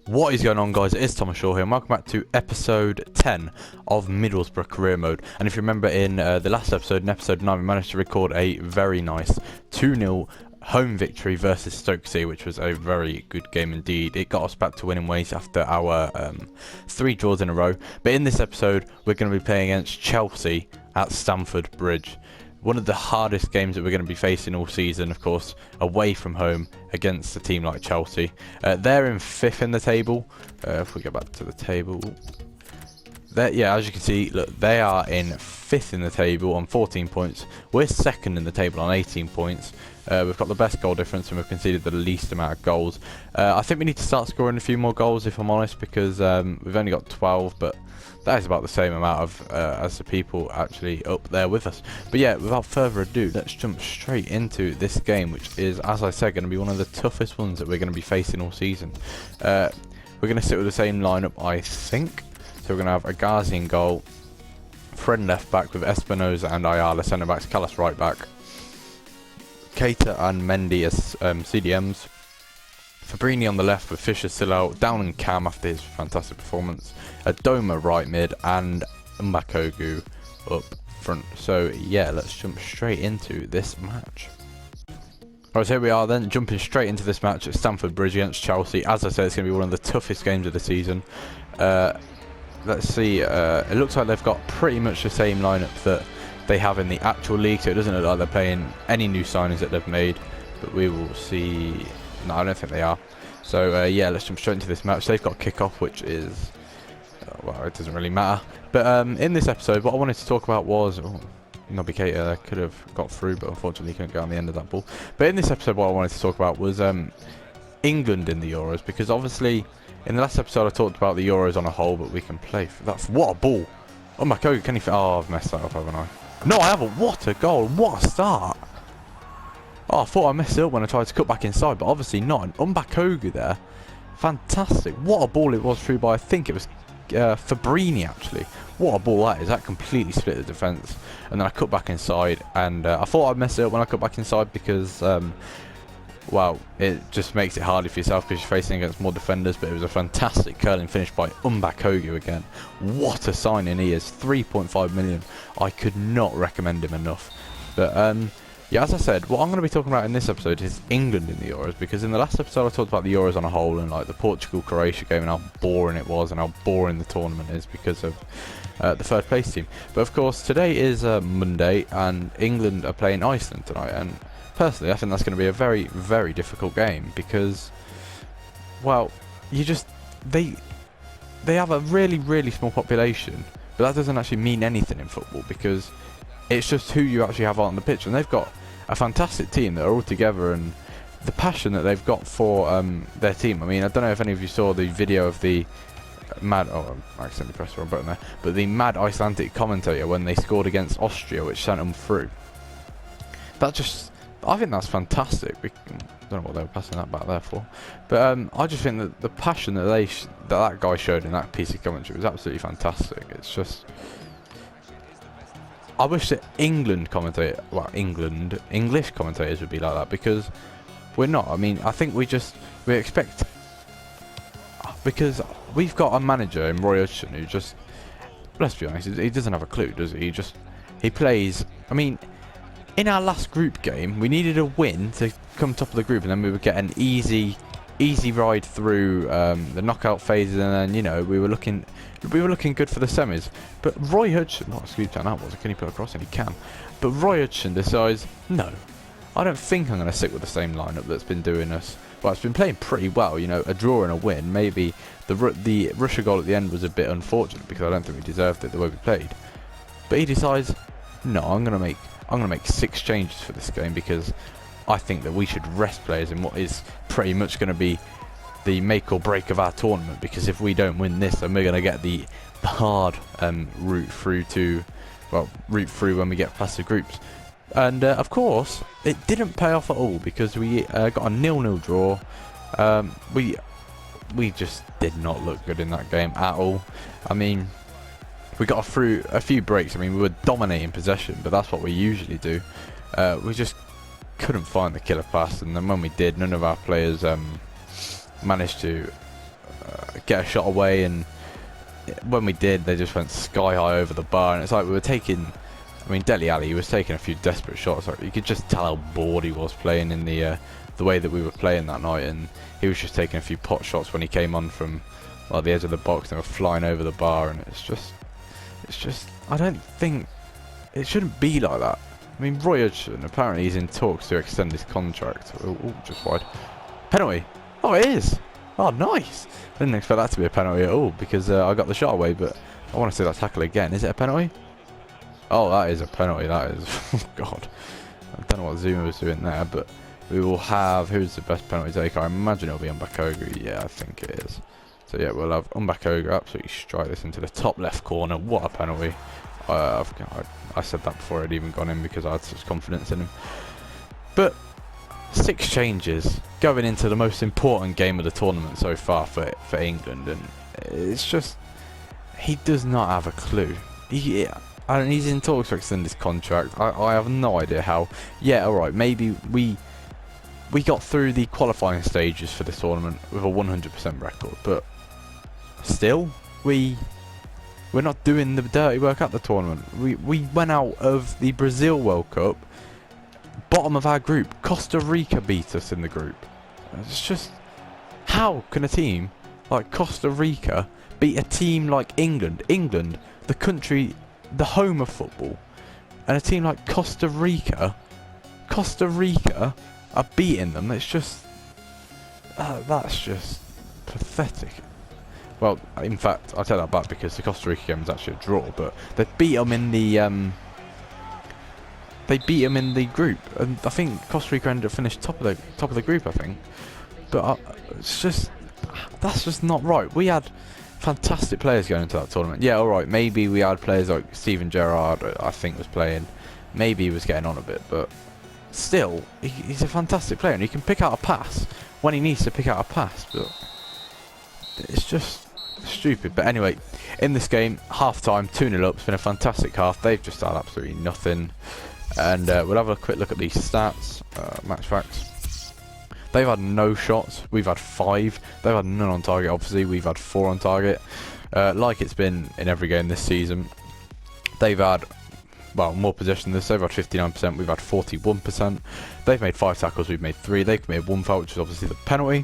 What is going on, guys? It is Thomas Shaw here and welcome back to episode 10 of Middlesbrough Career Mode. And if you remember in the last episode, in episode 9, we managed to record a very nice 2-0 home victory versus Stoke City, which was a very good game indeed. It got us back to winning ways after our 3 draws in a row. But in this episode, we're going to be playing against Chelsea at Stamford Bridge. One of the hardest games that we're going to be facing all season, of course, away from home against a team like Chelsea. They're in 5th in the table. If we go back to the table, yeah, as you can see, look, they are in 5th in the table on 14 points. We're 2nd in the table on 18 points. We've got the best goal difference and we've conceded the least amount of goals. I think we need to start scoring a few more goals, if I'm honest, because we've only got 12, but that is about the same amount of as the people actually up there with us. But yeah, without further ado, let's jump straight into this game, which is, as I said, going to be one of the toughest ones that we're going to be facing all season. We're going to sit with the same lineup, I think. So we're going to have Agazi in goal, Fred left back with Espinoza and Ayala centre backs, Callas right back, Keita and Mendy as CDMs, Fabrini on the left with Fisher still out, Down and Cam after his fantastic performance, Adoma right mid, and Mbakogu up front. So yeah, let's jump straight into this match. Alright, so here we are then, jumping straight into this match at Stamford Bridge against Chelsea. As I said, it's going to be one of the toughest games of the season. Let's see, it looks like they've got pretty much the same lineup that they have in the actual league, so it doesn't look like they're playing any new signings that they've made, but we will see. No, I don't think they are. So yeah, let's jump straight into this match. They've got kick-off, which is well, it doesn't really matter. But in this episode, what I wanted to talk about was Nobby Keita could have got through, but unfortunately he couldn't get on the end of that ball. But in this episode, what I wanted to talk about was England in the Euros, because obviously in the last episode I talked about the Euros on a whole, but we can play for that. What a ball! Oh my god, can he? Oh, I've messed that up, haven't I? No, I haven't. What a goal! What a start! Oh, I thought I messed it up when I tried to cut back inside, but obviously not. And Mbakogu there, fantastic! What a ball it was through by, I think it was Fabrini actually. What a ball that is! That completely split the defence, and then I cut back inside, and I thought I'd mess it up when I cut back inside because, well, it just makes it harder for yourself because you're facing against more defenders. But it was a fantastic curling finish by Mbakogu again. What a signing he is! 3.5 million. I could not recommend him enough. But yeah, as I said, what I'm going to be talking about in this episode is England in the Euros, because in the last episode I talked about the Euros on a whole and like the Portugal-Croatia game and how boring it was and how boring the tournament is because of the third place team. But of course today is Monday and England are playing Iceland tonight, and personally I think that's going to be a very, very difficult game because, well, they have a really, really small population, but that doesn't actually mean anything in football because it's just who you actually have on the pitch, and they've got a fantastic team that are all together, and the passion that they've got for their team. I mean, I don't know if any of you saw the video of the mad, oh, I accidentally pressed the wrong button there, but the mad Icelandic commentator when they scored against Austria, which sent them through. That just, I think that's fantastic. I don't know what they were passing that back there for, but I just think that the passion that that guy showed in that piece of commentary was absolutely fantastic. It's just, I wish that English commentators would be like that, because we're not. I mean, I think we expect, because we've got a manager in Roy Hodgson who just, let's be honest, he doesn't have a clue, does he? He plays, I mean, in our last group game, we needed a win to come top of the group, and then we would get an easy ride through the knockout phases, and then, you know, we were looking good for the semis. But Roy Hodgson, what a scoop down that was, can he put across? And he can. But Roy Hodgson decides, no, I don't think I'm going to stick with the same lineup that's been doing us. Well, it's been playing pretty well, you know, a draw and a win. Maybe the Russia goal at the end was a bit unfortunate because I don't think we deserved it the way we played. But he decides, no, I'm going to make 6 changes for this game because I think that we should rest players in what is pretty much going to be the make or break of our tournament, because if we don't win this, then we're going to get the hard route through when we get past the groups. And of course it didn't pay off at all because we got a 0-0 draw. We just did not look good in that game at all. I mean, we got through a few breaks. I mean, we were dominating possession, but that's what we usually do. We just couldn't find the killer pass, and then when we did, none of our players managed to get a shot away, and when we did, they just went sky high over the bar, and it's like we were taking. I mean, Dele Alli, he was taking a few desperate shots. Like, you could just tell how bored he was playing in the way that we were playing that night, and he was just taking a few pot shots when he came on from the edge of the box. They were flying over the bar, and it's just. I don't think it shouldn't be like that. I mean, Roy Hodgson, apparently he's in talks to extend his contract. Oh, just wide. Penalty. Oh, it is. Oh, nice. I didn't expect that to be a penalty at all, because I got the shot away, but I want to see that tackle again. Is it a penalty? Oh, that is a penalty. That is. Oh, God. I don't know what Zuma was doing there, but we will have. Who's the best penalty taker? I imagine it'll be Mbakogu. Yeah, I think it is. So, yeah, we'll have Mbakogu absolutely strike this into the top left corner. What a penalty. I said that before I'd even gone in because I had such confidence in him. But 6 changes going into the most important game of the tournament so far for England, and it's just he does not have a clue. And he's in talks to extend his contract. I have no idea how. Yeah, alright, maybe we got through the qualifying stages for this tournament with a 100% record, but still, we're not doing the dirty work at the tournament. We went out of the Brazil World Cup, bottom of our group. Costa Rica beat us in the group. It's just, how can a team like Costa Rica beat a team like England? England, the country, the home of football, and a team like Costa Rica are beating them. It's just, that's just pathetic. Well, in fact, I take that back because the Costa Rica game was actually a draw, but they beat them in the group, and I think Costa Rica ended up finished top of the group, I think. But it's just, that's just not right. We had fantastic players going into that tournament. Yeah, all right, maybe we had players like Steven Gerrard, I think, was playing. Maybe he was getting on a bit, but still, he's a fantastic player, and he can pick out a pass when he needs to pick out a pass. But it's just stupid. But anyway, in this game, half time, 2-0 up. It's been a fantastic half. They've just had absolutely nothing. And we'll have a quick look at these stats, match facts. They've had no shots. We've had 5. They've had none on target. Obviously, we've had 4 on target. Like it's been in every game this season. They've had, well, more possession than this. They've had 59%. We've had 41%. They've made 5 tackles. We've made 3. They've committed 1 foul, which is obviously the penalty.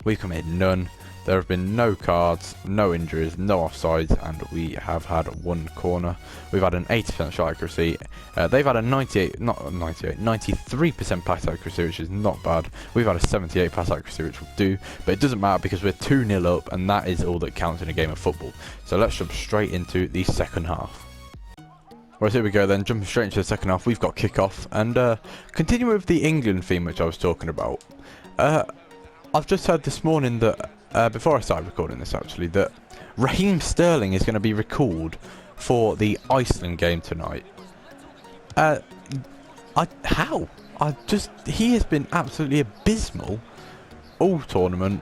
We've committed none. There have been no cards, no injuries, no offsides, and we have had 1 corner. We've had an 80% shot accuracy. They've had a 93% pass accuracy, which is not bad. We've had a 78 pass accuracy, which will do, but it doesn't matter because we're 2-0 up, and that is all that counts in a game of football. So let's jump straight into the second half. Right, here we go then, jumping straight into the second half. We've got kick-off, and continuing with the England theme, which I was talking about. I've just heard this morning that, before I started recording this actually, that Raheem Sterling is going to be recalled for the Iceland game tonight. How? He has been absolutely abysmal all tournament.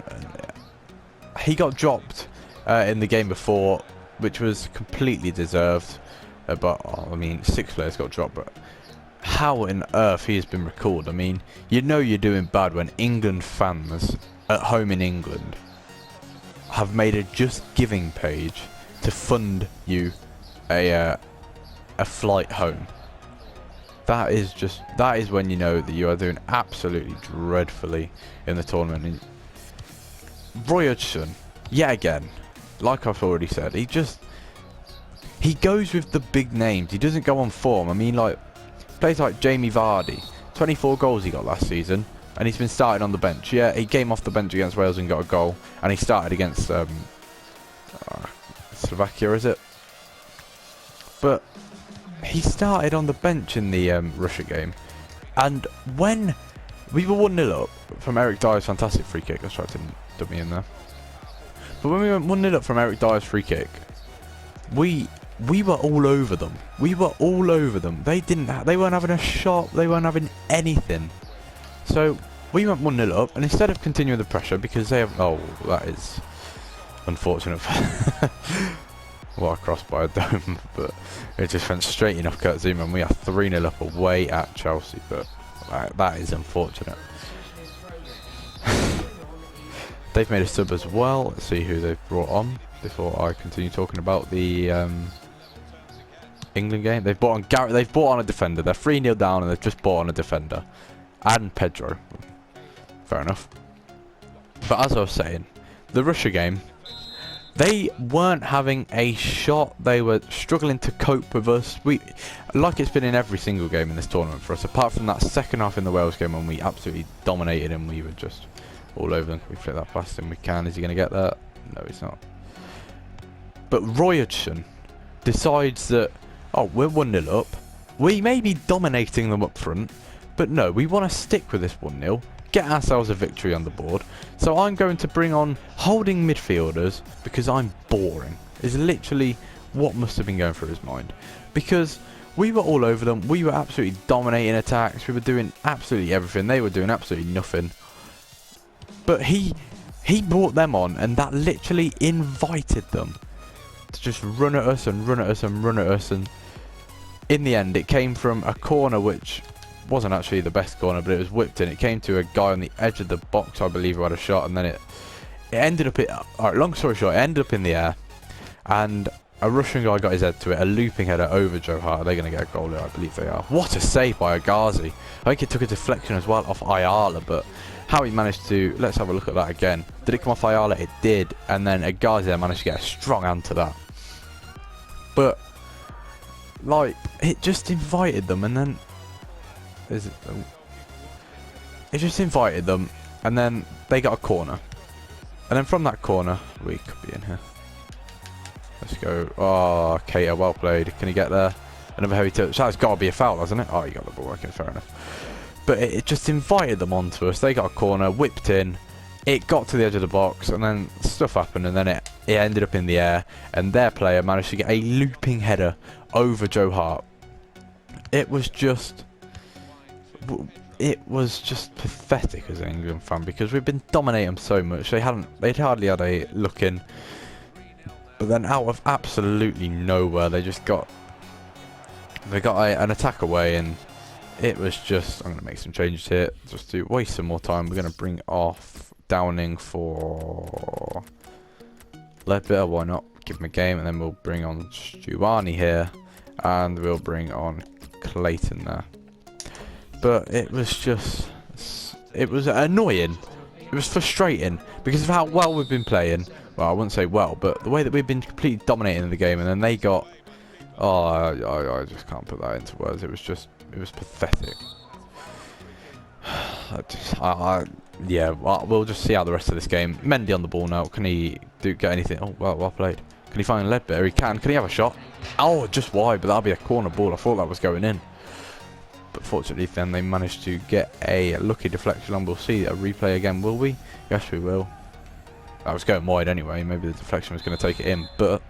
He got dropped in the game before, which was completely deserved. But I mean, 6 players got dropped, but how on earth he has been recalled? I mean, you know you're doing bad when England fans at home in England have made a Just Giving page to fund you a flight home. That is when you know that you are doing absolutely dreadfully in the tournament. And Roy Hodgson, yet again, like I've already said, he goes with the big names. He doesn't go on form. I mean, like, players like Jamie Vardy, 24 goals he got last season, and he's been starting on the bench. Yeah, he came off the bench against Wales and got a goal, and he started against Slovakia, is it? But he started on the bench in the Russia game, and when we were 1-0 up from Eric Dyer's fantastic free kick, I was trying to dub me in there. But when we went 1-0 up from Eric Dyer's free kick, we were all over them. We were all over them. They weren't having a shot. They weren't having anything. So we went 1-0 up, and instead of continuing the pressure, because they have, oh, that is unfortunate. What a cross by a dome, but it just went straight enough Kurt Zuma, and we are 3-0 up away at Chelsea. But that is unfortunate. They've made a sub as well. Let's see who they've brought on before I continue talking about the England game. They've brought on Garrett. They've brought on a defender. They're 3-0 down and they've just brought on a defender. And Pedro. Fair enough. But as I was saying, the Russia game, they weren't having a shot. They were struggling to cope with us. Like it's been in every single game in this tournament for us, apart from that second half in the Wales game when we absolutely dominated and we were just all over them. Can we flick that past him? We can. Is he going to get that? No, he's not. But Roy Hodgson decides that, oh, we're 1-0 up. We may be dominating them up front, but no, we want to stick with this 1-0. Get ourselves a victory on the board. So I'm going to bring on holding midfielders because I'm boring. Is literally what must have been going through his mind. Because we were all over them. We were absolutely dominating attacks. We were doing absolutely everything. They were doing absolutely nothing. But he brought them on, and that literally invited them to just run at us and run at us and run at us. And in the end, it came from a corner which wasn't actually the best corner, but it was whipped in. It came to a guy on the edge of the box, I believe, who had a shot, and then it ended up alright, long story short, it ended up in the air, and a Russian guy got his head to it, a looping header over Joe Hart. Are they going to get a goal here? I believe they are. What a save by Agazi. I think it took a deflection as well off Ayala, but how he managed to, let's have a look at that again. Did it come off Ayala? It did, and then Agazi there managed to get a strong hand to that. But like, it just invited them, and then it just invited them, and then they got a corner, and then from that corner we could be in here. Let's go. Oh, Cater, well played. Can he get there? Another heavy touch. That's got to be a foul, hasn't it? Oh, you got the ball working. Fair enough. But it just invited them onto us. They got a corner, whipped in. It got to the edge of the box, and then stuff happened, and then it ended up in the air, and their player managed to get a looping header over Joe Hart. It was just pathetic as an England fan, because we've been dominating them so much. They'd hardly had a look in, but then out of absolutely nowhere, they got an attack away, and it was just, I'm going to make some changes here just to waste some more time. We're going to bring off Downing for Ledbetter, why not? Give him a game, and then we'll bring on Stuani here, and we'll bring on Clayton there. But it was just, it was annoying. It was frustrating because of how well we've been playing. Well, I wouldn't say well, but the way that we've been completely dominating the game, and then they got, oh, I just can't put that into words. It was pathetic. Yeah, we'll just see out the rest of this game. Mendy on the ball now. Can he get anything? Oh, well played. Can he find Ledbetter? He can. Can he have a shot? Oh, just wide, but that'll be a corner ball. I thought that was going in. But fortunately then they managed to get a lucky deflection, and we'll see a replay again, will we? Yes, we will. That was going wide anyway. Maybe the deflection was going to take it in, but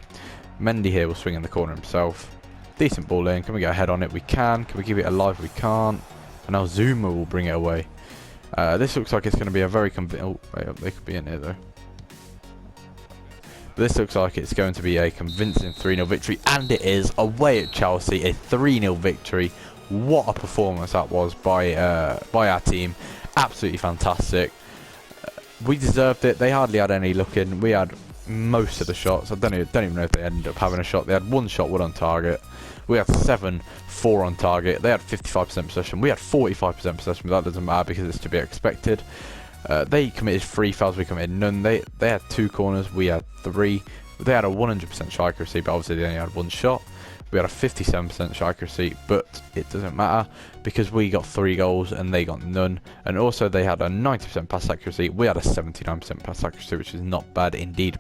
Mendy here will swing in the corner himself. Decent ball in. Can we get a head on it? We can. Can we keep it alive? We can't. And now Zuma will bring it away. This looks like it's going to be a very oh, they could be in here though. This looks like it's going to be a convincing 3-0 victory, and it is, away at Chelsea, a 3-0 victory. What a performance that was by our team. Absolutely fantastic. We deserved it. They hardly had any look in. We had most of the shots. I don't even know if they ended up having a shot. They had one shot, one on target. We had 7-4 on target. They had 55% possession. We had 45% possession, but that doesn't matter because it's to be expected. They committed 3 fouls. We committed none. They had 2 corners. We had 3. They had a 100% shot accuracy, but obviously they only had 1 shot. We had a 57% shot accuracy, but it doesn't matter because we got 3 goals and they got none. And also they had a 90% pass accuracy. We had a 79% pass accuracy, which is not bad indeed.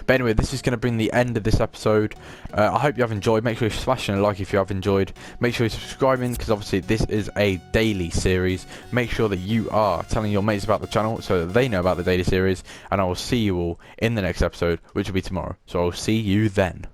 But anyway, this is going to bring the end of this episode. I hope you have enjoyed. Make sure you're smashing a like if you have enjoyed. Make sure you're subscribing because obviously this is a daily series. Make sure that you are telling your mates about the channel so that they know about the daily series. And I will see you all in the next episode, which will be tomorrow. So I will see you then.